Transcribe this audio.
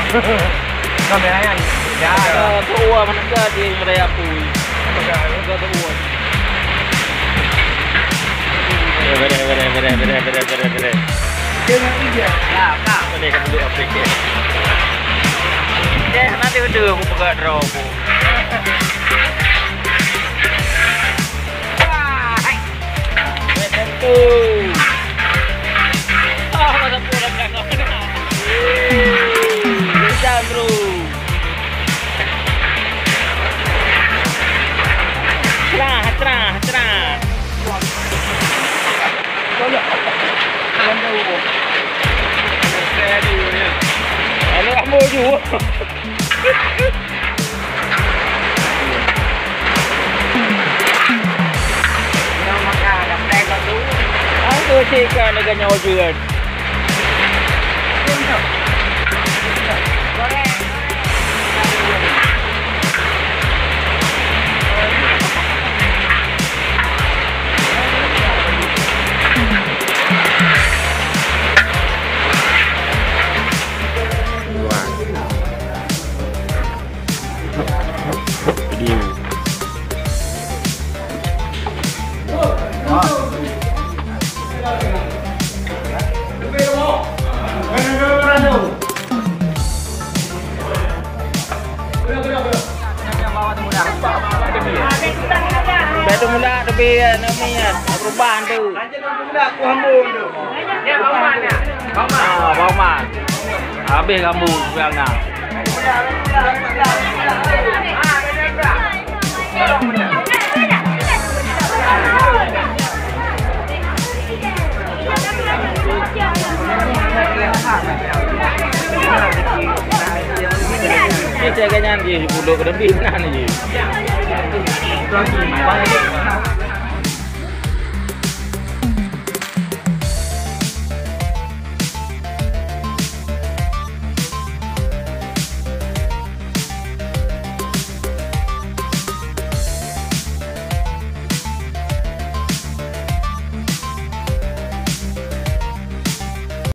Kameranya ya ada tua mana enggak di mereka pui. Enggak tua. Bere. Dengan dia. Ya, Kak. Ini kan dulu aplikasi. Nanti udah aku pegang draw aku. Wah. Tentu. Masa pulang enggak. Bisa, bro. Cerah. Ano kamu juga? Nama kaya mereka tu. Aku cakap nak nyawa juga. Betul mula tapi namanya perubahan tu. Lanjut mula aku hambung tu. Ya bawang mana? Bawang. Habis kamu sebenarnya. Ini cakapnya dia 10 ke lebih nah ni.